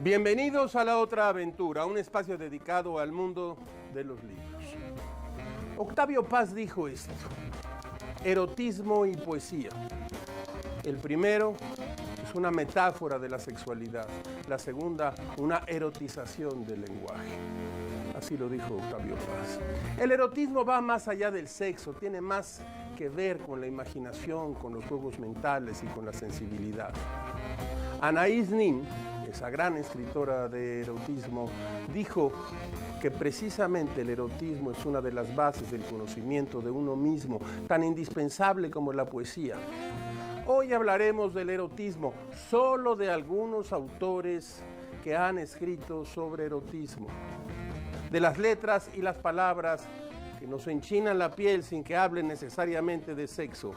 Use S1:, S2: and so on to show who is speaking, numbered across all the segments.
S1: Bienvenidos a La Otra Aventura, un espacio dedicado al mundo de los libros. Octavio Paz dijo esto: erotismo y poesía. El primero es una metáfora de la sexualidad, la segunda una erotización del lenguaje. Así lo dijo Octavio Paz. El erotismo va más allá del sexo, tiene más que ver con la imaginación, con los juegos mentales y con la sensibilidad. Anaïs Nin, esa gran escritora de erotismo, dijo que precisamente el erotismo es una de las bases del conocimiento de uno mismo, tan indispensable como la poesía. Hoy hablaremos del erotismo, solo de algunos autores que han escrito sobre erotismo, de las letras y las palabras que nos enchinan la piel sin que hablen necesariamente de sexo.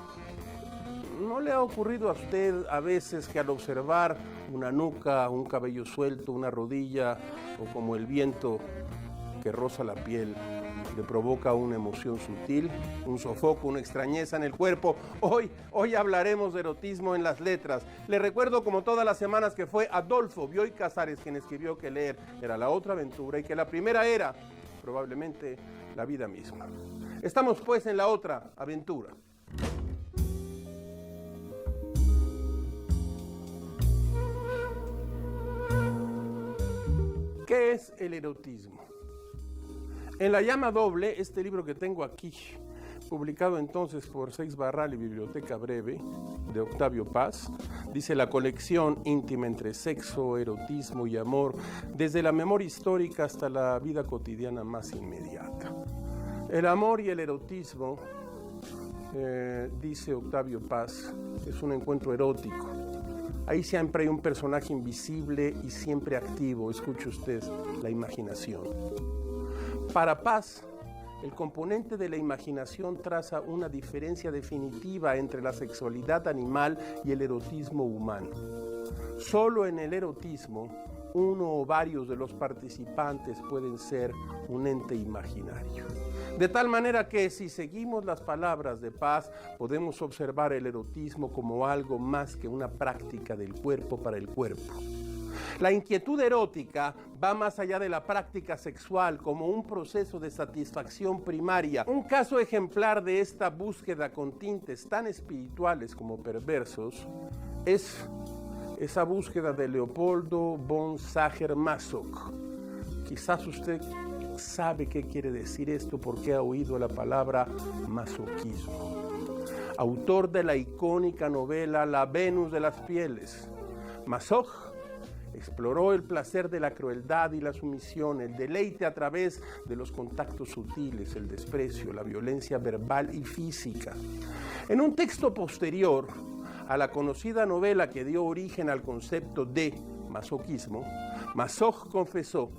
S1: ¿No le ha ocurrido a usted a veces que al observar una nuca, un cabello suelto, una rodilla o como el viento que roza la piel le provoca una emoción sutil, un sofoco, una extrañeza en el cuerpo? Hoy hablaremos de erotismo en las letras. Le recuerdo, como todas las semanas, que fue Adolfo Bioy Casares quien escribió que leer era la otra aventura y que la primera era probablemente la vida misma. Estamos pues en la otra aventura. ¿Qué es el erotismo? En La Llama Doble, este libro que tengo aquí, publicado entonces por Seix Barral y Biblioteca Breve, de Octavio Paz, dice: la colección íntima entre sexo, erotismo y amor, desde la memoria histórica hasta la vida cotidiana más inmediata. El amor y el erotismo, dice Octavio Paz, es un encuentro erótico. Ahí siempre hay un personaje invisible y siempre activo, escuche usted, la imaginación. Para Paz, el componente de la imaginación traza una diferencia definitiva entre la sexualidad animal y el erotismo humano. Solo en el erotismo, uno o varios de los participantes pueden ser un ente imaginario. De tal manera que, si seguimos las palabras de Paz, podemos observar el erotismo como algo más que una práctica del cuerpo para el cuerpo. La inquietud erótica va más allá de la práctica sexual como un proceso de satisfacción primaria. Un caso ejemplar de esta búsqueda con tintes tan espirituales como perversos es esa búsqueda de Leopoldo von Sacher-Masoch. Quizás usted sabe qué quiere decir esto porque ha oído la palabra masoquismo. Autor de la icónica novela La Venus de las Pieles, Masoch exploró el placer de la crueldad y la sumisión, el deleite a través de los contactos sutiles, el desprecio, la violencia verbal y física. En un texto posterior a la conocida novela que dio origen al concepto de masoquismo, Masoch confesó: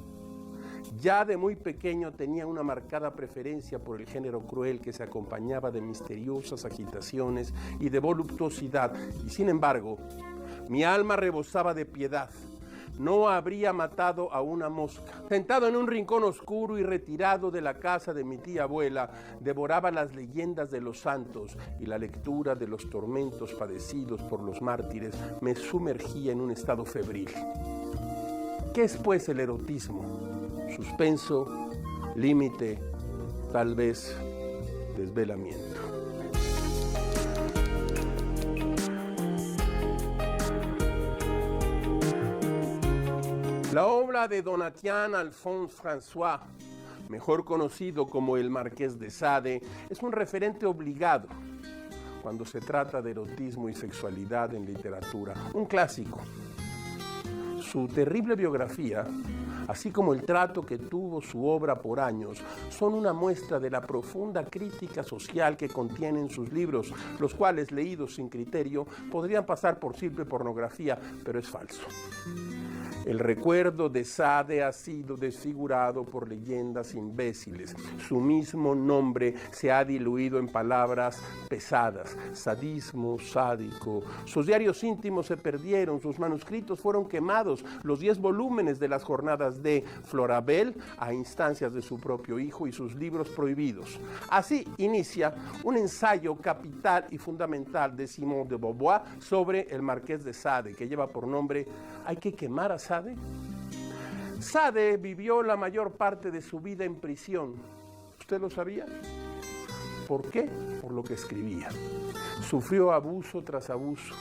S1: ya de muy pequeño tenía una marcada preferencia por el género cruel que se acompañaba de misteriosas agitaciones y de voluptuosidad, y sin embargo, mi alma rebosaba de piedad. No habría matado a una mosca. Sentado en un rincón oscuro y retirado de la casa de mi tía abuela, devoraba las leyendas de los santos y la lectura de los tormentos padecidos por los mártires me sumergía en un estado febril. ¿Qué es pues el erotismo? Suspenso, límite, tal vez desvelamiento. La obra de Donatien Alphonse François, mejor conocido como el Marqués de Sade, es un referente obligado cuando se trata de erotismo y sexualidad en literatura, un clásico. Su terrible biografía, así como el trato que tuvo su obra por años, son una muestra de la profunda crítica social que contienen sus libros, los cuales, leídos sin criterio, podrían pasar por simple pornografía, pero es falso. El recuerdo de Sade ha sido desfigurado por leyendas imbéciles. Su mismo nombre se ha diluido en palabras pesadas: sadismo, sádico. Sus diarios íntimos se perdieron, sus manuscritos fueron quemados, los 10 volúmenes de las jornadas de Florabel a instancias de su propio hijo y sus libros prohibidos. Así inicia un ensayo capital y fundamental de Simone de Beauvoir sobre el Marqués de Sade, que lleva por nombre ¿Hay que quemar a Sade? Sade vivió la mayor parte de su vida en prisión. ¿Usted lo sabía? ¿Por qué? Por lo que escribía. Sufrió abuso tras abuso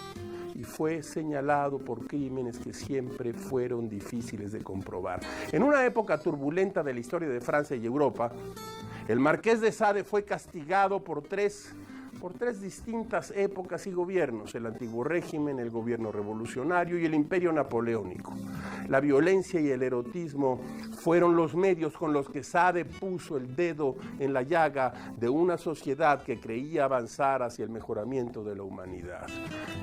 S1: y fue señalado por crímenes que siempre fueron difíciles de comprobar. En una época turbulenta de la historia de Francia y Europa, el Marqués de Sade fue castigado por tres distintas épocas y gobiernos: el antiguo régimen, el gobierno revolucionario y el imperio napoleónico. La violencia y el erotismo fueron los medios con los que Sade puso el dedo en la llaga de una sociedad que creía avanzar hacia el mejoramiento de la humanidad.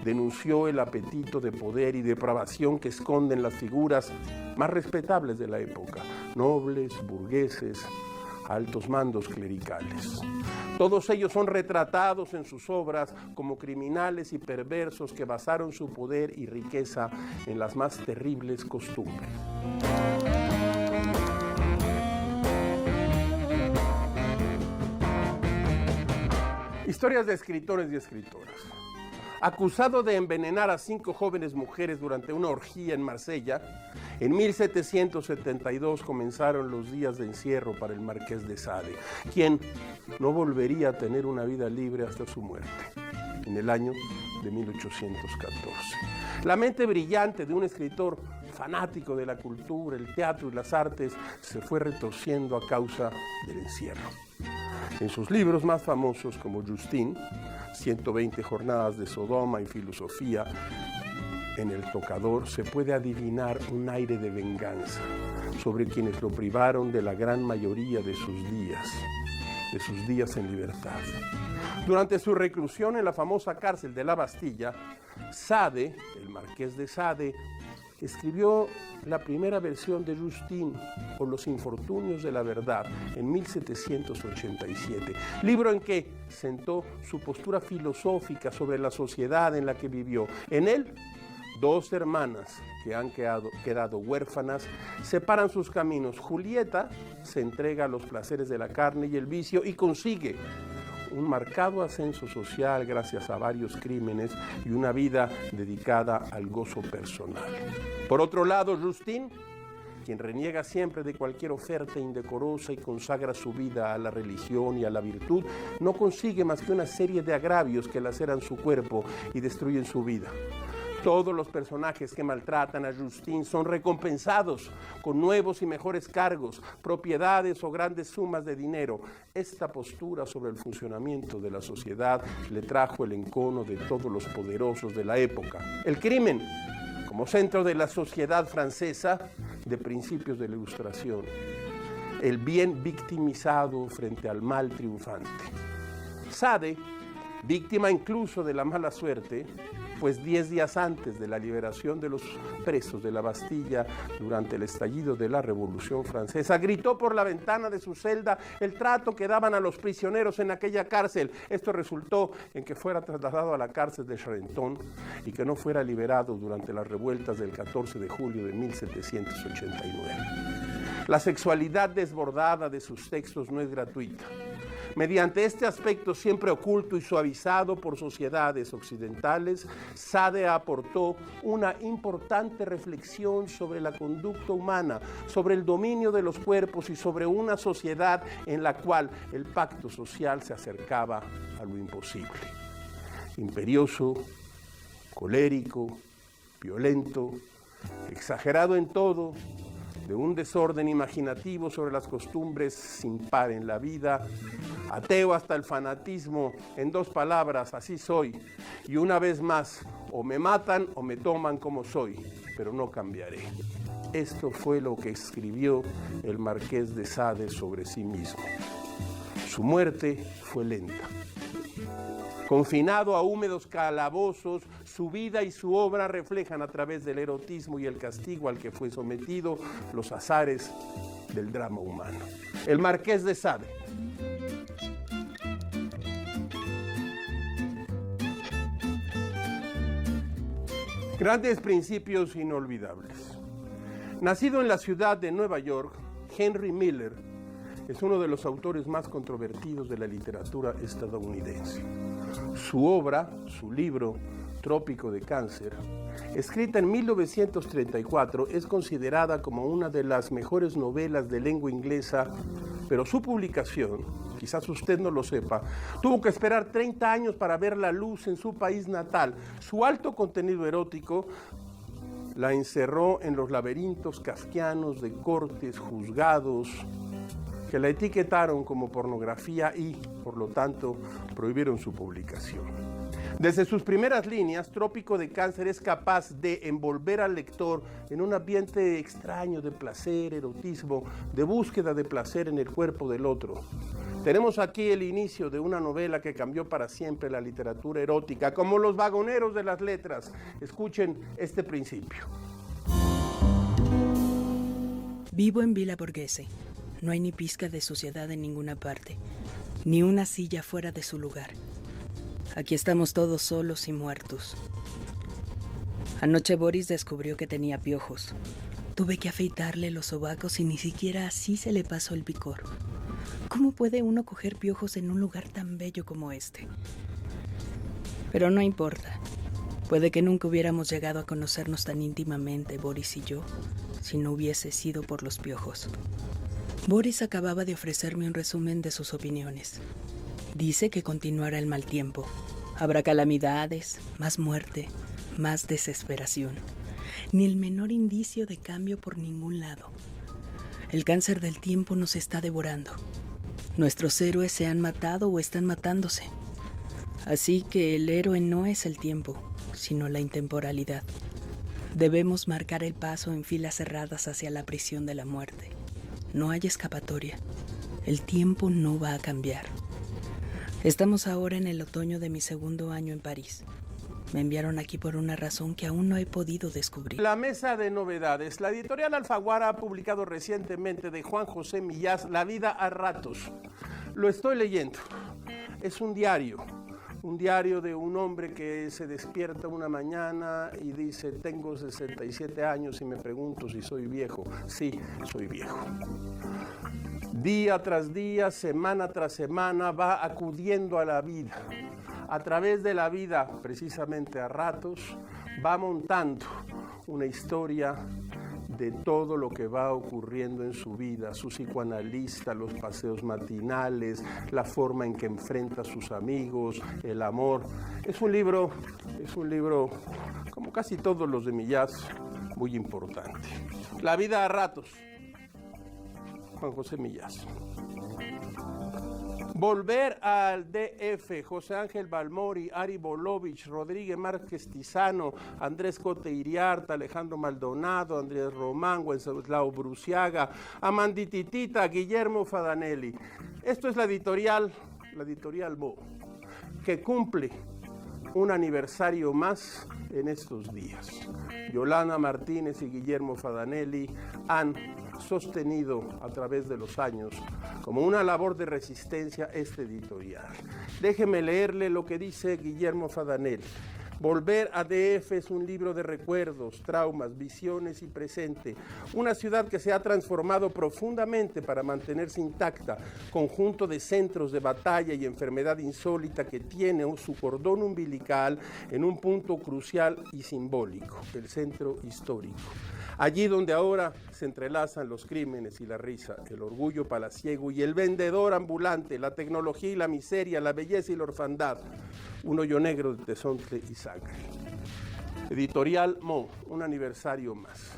S1: Denunció el apetito de poder y depravación que esconden las figuras más respetables de la época: nobles, burgueses, altos mandos clericales. Todos ellos son retratados en sus obras como criminales y perversos que basaron su poder y riqueza en las más terribles costumbres. Historias de escritores y escritoras. Acusado de envenenar a 5 jóvenes mujeres durante una orgía en Marsella, en 1772 comenzaron los días de encierro para el Marqués de Sade, quien no volvería a tener una vida libre hasta su muerte, en el año de 1814. La mente brillante de un escritor fanático de la cultura, el teatro y las artes se fue retorciendo a causa del encierro. En sus libros más famosos, como Justine, 120 jornadas de Sodoma y filosofía en el tocador, se puede adivinar un aire de venganza sobre quienes lo privaron de la gran mayoría de sus días en libertad. Durante su reclusión en la famosa cárcel de la Bastilla, Sade, el Marqués de Sade, escribió la primera versión de Justine, o Los infortunios de la verdad, en 1787, libro en que sentó su postura filosófica sobre la sociedad en la que vivió. En él, 2 hermanas que han quedado huérfanas separan sus caminos. Julieta se entrega a los placeres de la carne y el vicio y consigue un marcado ascenso social gracias a varios crímenes y una vida dedicada al gozo personal. Por otro lado, Justine, quien reniega siempre de cualquier oferta indecorosa y consagra su vida a la religión y a la virtud, no consigue más que una serie de agravios que laceran su cuerpo y destruyen su vida. Todos los personajes que maltratan a Justine son recompensados con nuevos y mejores cargos, propiedades o grandes sumas de dinero. Esta postura sobre el funcionamiento de la sociedad le trajo el encono de todos los poderosos de la época. El crimen, como centro de la sociedad francesa de principios de la Ilustración. El bien victimizado frente al mal triunfante. Sade, víctima incluso de la mala suerte, pues 10 días antes de la liberación de los presos de la Bastilla durante el estallido de la Revolución Francesa, gritó por la ventana de su celda el trato que daban a los prisioneros en aquella cárcel. Esto resultó en que fuera trasladado a la cárcel de Charenton y que no fuera liberado durante las revueltas del 14 de julio de 1789. La sexualidad desbordada de sus textos no es gratuita. Mediante este aspecto siempre oculto y suavizado por sociedades occidentales, Sade aportó una importante reflexión sobre la conducta humana, sobre el dominio de los cuerpos y sobre una sociedad en la cual el pacto social se acercaba a lo imposible. Imperioso, colérico, violento, exagerado en todo, de un desorden imaginativo sobre las costumbres sin par en la vida, ateo hasta el fanatismo, en 2 palabras, así soy, y una vez más, o me matan o me toman como soy, pero no cambiaré. Esto fue lo que escribió el Marqués de Sade sobre sí mismo. Su muerte fue lenta. Confinado a húmedos calabozos, su vida y su obra reflejan a través del erotismo y el castigo al que fue sometido los azares del drama humano. El Marqués de Sade. Grandes principios inolvidables. Nacido en la ciudad de Nueva York, Henry Miller es uno de los autores más controvertidos de la literatura estadounidense. Su obra, su libro, Trópico de Cáncer, escrita en 1934, es considerada como una de las mejores novelas de lengua inglesa, pero su publicación, quizás usted no lo sepa, tuvo que esperar 30 años para ver la luz en su país natal. Su alto contenido erótico la encerró en los laberintos kafkianos de cortes, juzgados, que la etiquetaron como pornografía y, por lo tanto, prohibieron su publicación. Desde sus primeras líneas, Trópico de Cáncer es capaz de envolver al lector en un ambiente extraño de placer, erotismo, de búsqueda de placer en el cuerpo del otro. Tenemos aquí el inicio de una novela que cambió para siempre la literatura erótica, como los vagoneros de las letras. Escuchen este principio.
S2: Vivo en Villa Borghese. No hay ni pizca de suciedad en ninguna parte, ni una silla fuera de su lugar. Aquí estamos todos solos y muertos. Anoche Boris descubrió que tenía piojos. Tuve que afeitarle los sobacos y ni siquiera así se le pasó el picor. ¿Cómo puede uno coger piojos en un lugar tan bello como este? Pero no importa. Puede que nunca hubiéramos llegado a conocernos tan íntimamente, Boris y yo, si no hubiese sido por los piojos. Boris acababa de ofrecerme un resumen de sus opiniones. Dice que continuará el mal tiempo. Habrá calamidades, más muerte, más desesperación. Ni el menor indicio de cambio por ningún lado. El cáncer del tiempo nos está devorando. Nuestros héroes se han matado o están matándose. Así que el héroe no es el tiempo, sino la intemporalidad. Debemos marcar el paso en filas cerradas hacia la prisión de la muerte. No hay escapatoria. El tiempo no va a cambiar. Estamos ahora en el otoño de mi segundo año en París. Me enviaron aquí por una razón que aún no he podido descubrir.
S1: La mesa de novedades. La editorial Alfaguara ha publicado recientemente de Juan José Millás, La vida a ratos. Lo estoy leyendo. Es un diario de un hombre que se despierta una mañana y dice: tengo 67 años y me pregunto si soy viejo. Sí, soy viejo. Día tras día, semana tras semana, va acudiendo a la vida. A través de la vida, precisamente a ratos, va montando una historia de todo lo que va ocurriendo en su vida, su psicoanalista, los paseos matinales, la forma en que enfrenta a sus amigos, el amor. Es un libro, como casi todos los de Millás, muy importante. La vida a ratos. Juan José Millás. Volver al DF, José Ángel Balmori, Ari Bolovich, Rodríguez Márquez Tizano, Andrés Cote Iriarta, Alejandro Maldonado, Andrés Román, Wenceslao Bruciaga, Amandititita, Guillermo Fadanelli. Esto es la editorial Bo, que cumple un aniversario más en estos días. Yolanda Martínez y Guillermo Fadanelli han sostenido a través de los años como una labor de resistencia este editorial. Déjeme leerle lo que dice Guillermo Fadanelli. Volver a DF es un libro de recuerdos, traumas, visiones y presente. Una ciudad que se ha transformado profundamente para mantenerse intacta, conjunto de centros de batalla y enfermedad insólita que tiene su cordón umbilical en un punto crucial y simbólico, el centro histórico. Allí donde ahora se entrelazan los crímenes y la risa, el orgullo palaciego y el vendedor ambulante, la tecnología y la miseria, la belleza y la orfandad. Un hoyo negro de tezontle y sangre. Editorial Mo, un aniversario más.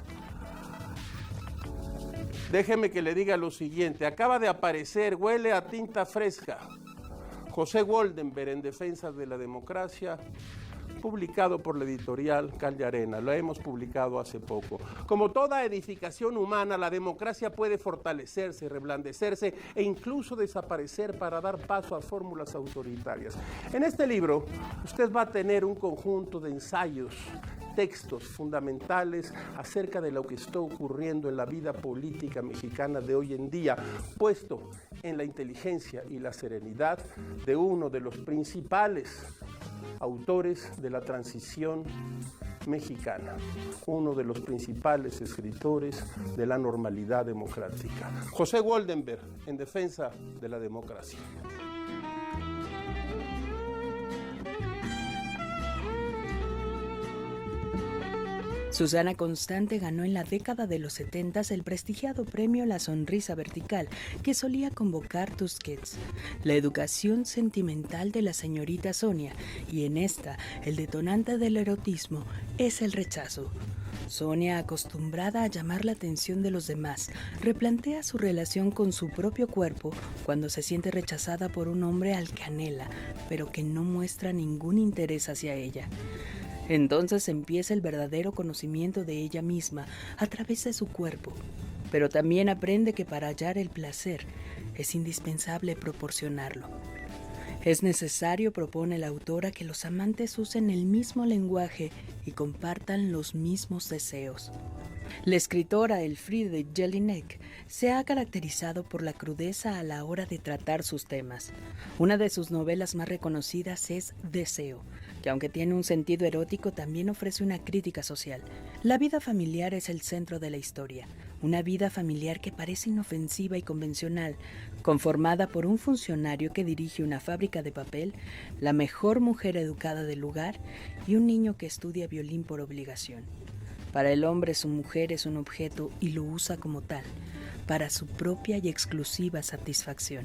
S1: Déjeme que le diga lo siguiente. Acaba de aparecer, huele a tinta fresca, José Goldenberg en defensa de la democracia, publicado por la editorial Calle Arena. Lo hemos publicado hace poco. Como toda edificación humana, la democracia puede fortalecerse, reblandecerse e incluso desaparecer para dar paso a fórmulas autoritarias. En este libro, usted va a tener un conjunto de ensayos, textos fundamentales acerca de lo que está ocurriendo en la vida política mexicana de hoy en día, puesto en la inteligencia y la serenidad de uno de los principales autores de la transición mexicana, uno de los principales escritores de la normalidad democrática. José Goldenberg, en defensa de la democracia.
S2: Susana Constante ganó en la década de los 70 el prestigiado premio La Sonrisa Vertical, que solía convocar Tusquets, la educación sentimental de la señorita Sonia, y en esta, el detonante del erotismo es el rechazo. Sonia, acostumbrada a llamar la atención de los demás, replantea su relación con su propio cuerpo cuando se siente rechazada por un hombre al que anhela, pero que no muestra ningún interés hacia ella. Entonces empieza el verdadero conocimiento de ella misma a través de su cuerpo, pero también aprende que para hallar el placer es indispensable proporcionarlo. Es necesario, propone la autora, que los amantes usen el mismo lenguaje y compartan los mismos deseos. La escritora Elfriede Jelinek se ha caracterizado por la crudeza a la hora de tratar sus temas. Una de sus novelas más reconocidas es Deseo, que aunque tiene un sentido erótico, también ofrece una crítica social. La vida familiar es el centro de la historia, una vida familiar que parece inofensiva y convencional, conformada por un funcionario que dirige una fábrica de papel, la mejor mujer educada del lugar y un niño que estudia violín por obligación. Para el hombre, su mujer es un objeto y lo usa como tal, para su propia y exclusiva satisfacción.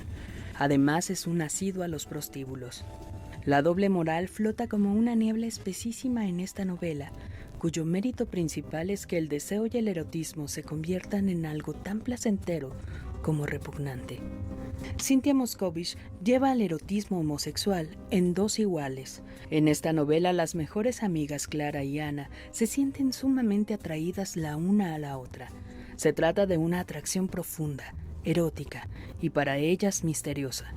S2: Además, es un asiduo a los prostíbulos. La doble moral flota como una niebla espesísima en esta novela, cuyo mérito principal es que el deseo y el erotismo se conviertan en algo tan placentero como repugnante. Cynthia Moscovich lleva al erotismo homosexual en Dos iguales. En esta novela, las mejores amigas Clara y Ana se sienten sumamente atraídas la una a la otra. Se trata de una atracción profunda, erótica y para ellas misteriosa.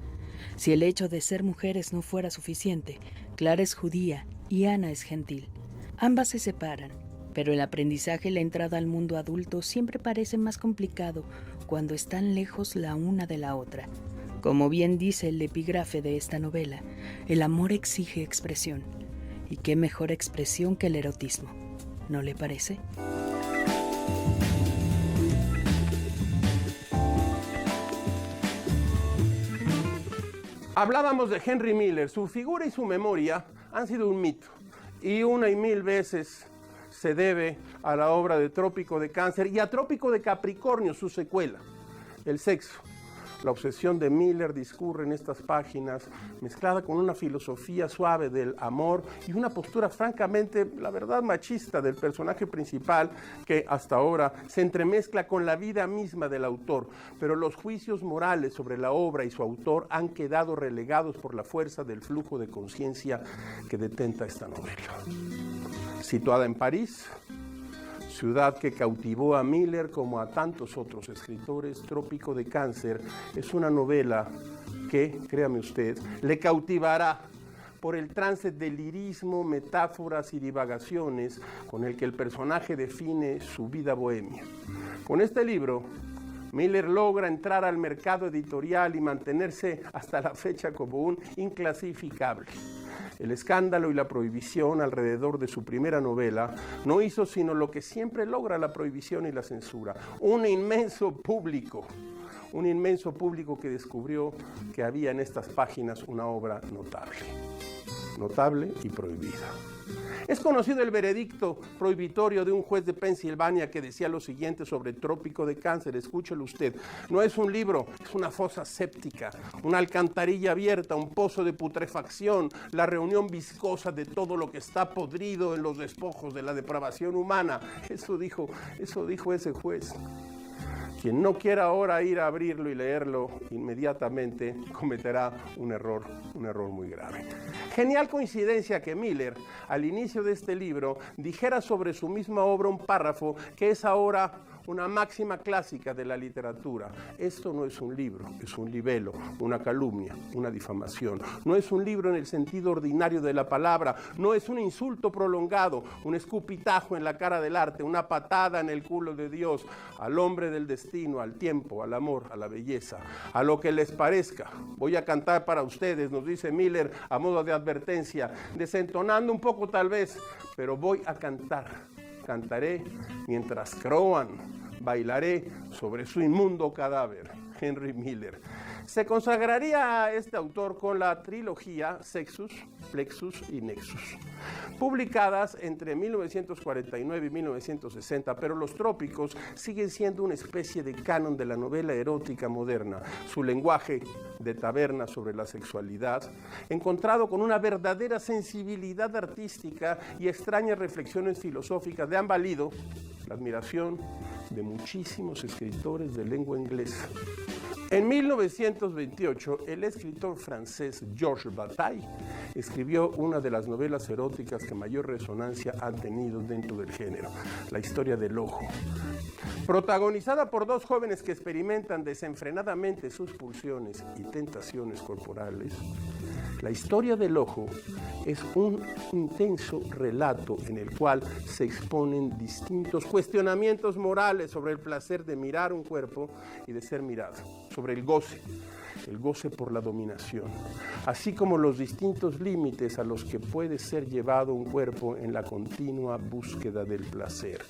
S2: Si el hecho de ser mujeres no fuera suficiente, Clara es judía y Ana es gentil. Ambas se separan, pero el aprendizaje y la entrada al mundo adulto siempre parece más complicado cuando están lejos la una de la otra. Como bien dice el epígrafe de esta novela, el amor exige expresión. ¿Y qué mejor expresión que el erotismo? ¿No le parece?
S1: Hablábamos de Henry Miller. Su figura y su memoria han sido un mito. Y una y mil veces se debe a la obra de Trópico de Cáncer y a Trópico de Capricornio, su secuela, El sexo. La obsesión de Miller discurre en estas páginas, mezclada con una filosofía suave del amor y una postura francamente, la verdad, machista del personaje principal, que hasta ahora se entremezcla con la vida misma del autor. Pero los juicios morales sobre la obra y su autor han quedado relegados por la fuerza del flujo de conciencia que detenta esta novela. Situada en París, ciudad que cautivó a Miller como a tantos otros escritores, Trópico de Cáncer es una novela que, créame usted, le cautivará por el trance de lirismo, metáforas y divagaciones con el que el personaje define su vida bohemia. Con este libro, Miller logra entrar al mercado editorial y mantenerse hasta la fecha como un inclasificable. El escándalo y la prohibición alrededor de su primera novela no hizo sino lo que siempre logra la prohibición y la censura: un inmenso público que descubrió que había en estas páginas una obra notable y prohibida. Es conocido el veredicto prohibitorio de un juez de Pensilvania que decía lo siguiente sobre Trópico de Cáncer. Escúchelo usted: no es un libro, es una fosa séptica, una alcantarilla abierta, un pozo de putrefacción, la reunión viscosa de todo lo que está podrido en los despojos de la depravación humana. Eso dijo ese juez. Quien no quiera ahora ir a abrirlo y leerlo inmediatamente cometerá un error muy grave. Genial coincidencia que Miller, al inicio de este libro, dijera sobre su misma obra un párrafo que es ahora una máxima clásica de la literatura. Esto no es un libro, es un libelo, una calumnia, una difamación. No es un libro en el sentido ordinario de la palabra, no es un insulto prolongado, un escupitajo en la cara del arte, una patada en el culo de Dios, al hombre del destino, al tiempo, al amor, a la belleza, a lo que les parezca. Voy a cantar para ustedes, nos dice Miller a modo de advertencia, desentonando un poco tal vez, pero voy a cantar. Cantaré mientras croan, bailaré sobre su inmundo cadáver. Henry Miller. Se consagraría este autor con la trilogía Sexus, Plexus y Nexus, publicadas entre 1949 y 1960, pero Los Trópicos siguen siendo una especie de canon de la novela erótica moderna. Su lenguaje de taberna sobre la sexualidad, encontrado con una verdadera sensibilidad artística y extrañas reflexiones filosóficas, le han valido la admiración de muchísimos escritores de lengua inglesa. En 1928, el escritor francés Georges Bataille escribió una de las novelas eróticas que mayor resonancia han tenido dentro del género, La historia del ojo. Protagonizada por dos jóvenes que experimentan desenfrenadamente sus pulsiones y tentaciones corporales, La historia del ojo es un intenso relato en el cual se exponen distintos cuestionamientos morales sobre el placer de mirar un cuerpo y de ser mirado, sobre el goce por la dominación, así como los distintos límites a los que puede ser llevado un cuerpo en la continua búsqueda del placer.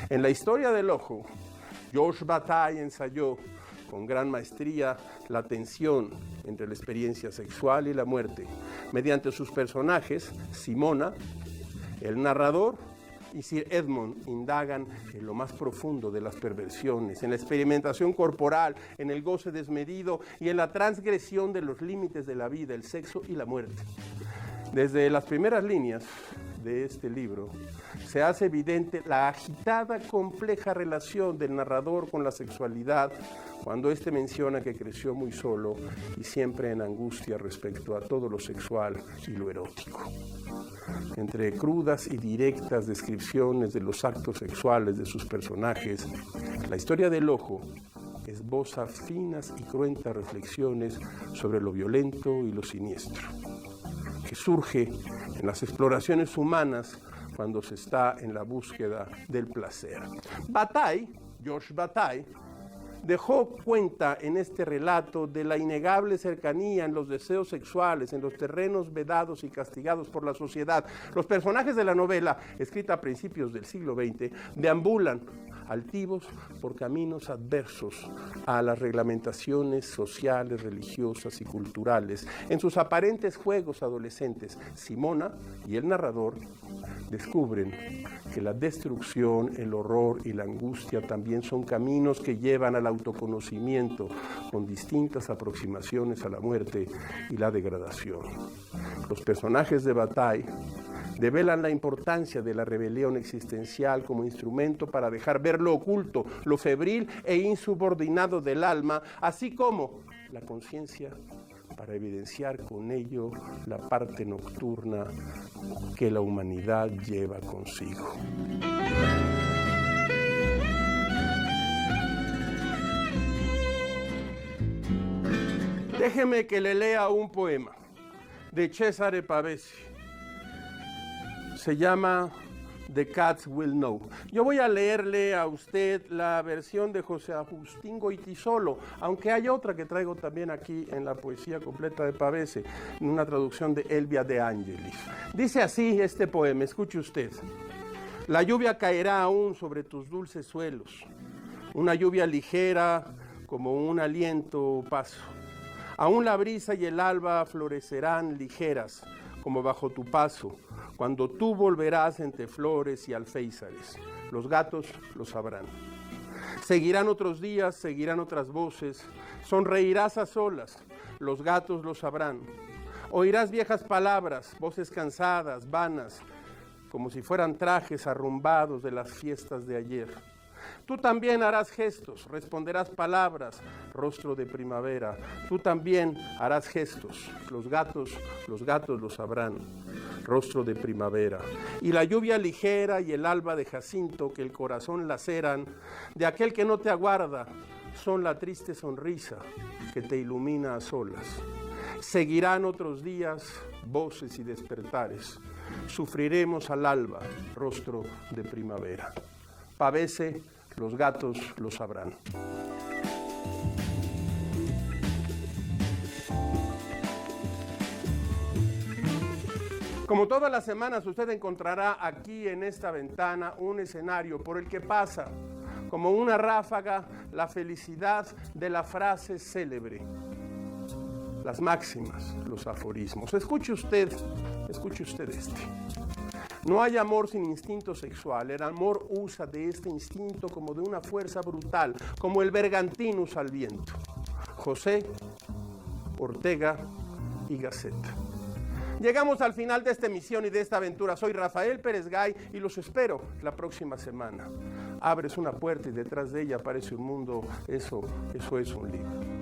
S1: En La historia del ojo, Georges Bataille ensayó con gran maestría la tensión entre la experiencia sexual y la muerte, mediante sus personajes, Simona, el narrador, y Sir Edmund indagan en lo más profundo de las perversiones, en la experimentación corporal, en el goce desmedido y en la transgresión de los límites de la vida, el sexo y la muerte. Desde las primeras líneas de este libro se hace evidente la agitada, compleja relación del narrador con la sexualidad, cuando éste menciona que creció muy solo y siempre en angustia respecto a todo lo sexual y lo erótico. Entre crudas y directas descripciones de los actos sexuales de sus personajes, La historia del ojo esboza finas y cruentas reflexiones sobre lo violento y lo siniestro, que surge en las exploraciones humanas cuando se está en la búsqueda del placer. Bataille, Georges Bataille, dejó cuenta en este relato de la innegable cercanía en los deseos sexuales, en los terrenos vedados y castigados por la sociedad. Los personajes de la novela, escrita a principios del siglo XX, deambulan altivos por caminos adversos a las reglamentaciones sociales, religiosas y culturales. En sus aparentes juegos adolescentes, Simona y el narrador descubren que la destrucción, el horror y la angustia también son caminos que llevan al autoconocimiento, con distintas aproximaciones a la muerte y la degradación. Los personajes de Bataille develan la importancia de la rebelión existencial como instrumento para dejar ver lo oculto, lo febril e insubordinado del alma, así como la conciencia, para evidenciar con ello la parte nocturna que la humanidad lleva consigo. Déjeme que le lea un poema de Cesare Pavese. Se llama The Cats Will Know. Yo voy a leerle a usted la versión de José Agustín Goytisolo, aunque hay otra que traigo también aquí en la poesía completa de Pavese, en una traducción de Elvia de Angelis. Dice así este poema, escuche usted. La lluvia caerá aún sobre tus dulces suelos, una lluvia ligera como un aliento o paso. Aún la brisa y el alba florecerán ligeras como bajo tu paso, cuando tú volverás entre flores y alféizares. Los gatos lo sabrán. Seguirán otros días, seguirán otras voces, sonreirás a solas, los gatos lo sabrán. Oirás viejas palabras, voces cansadas, vanas, como si fueran trajes arrumbados de las fiestas de ayer. Tú también harás gestos, responderás palabras, rostro de primavera. Tú también harás gestos, los gatos lo sabrán, rostro de primavera. Y la lluvia ligera y el alba de jacinto que el corazón laceran, de aquel que no te aguarda, son la triste sonrisa que te ilumina a solas. Seguirán otros días, voces y despertares. Sufriremos al alba, rostro de primavera. Pavese, los gatos lo sabrán. Como todas las semanas, usted encontrará aquí en esta ventana un escenario por el que pasa, como una ráfaga, la felicidad de la frase célebre. las máximas, los aforismos. Escuche usted este. No hay amor sin instinto sexual. El amor usa de este instinto como de una fuerza brutal, como el bergantín usa el viento. José Ortega y Gasset. Llegamos al final de esta emisión y de esta aventura. Soy Rafael Pérez Gay y los espero la próxima semana. Abres una puerta y detrás de ella aparece un mundo. Eso es un libro.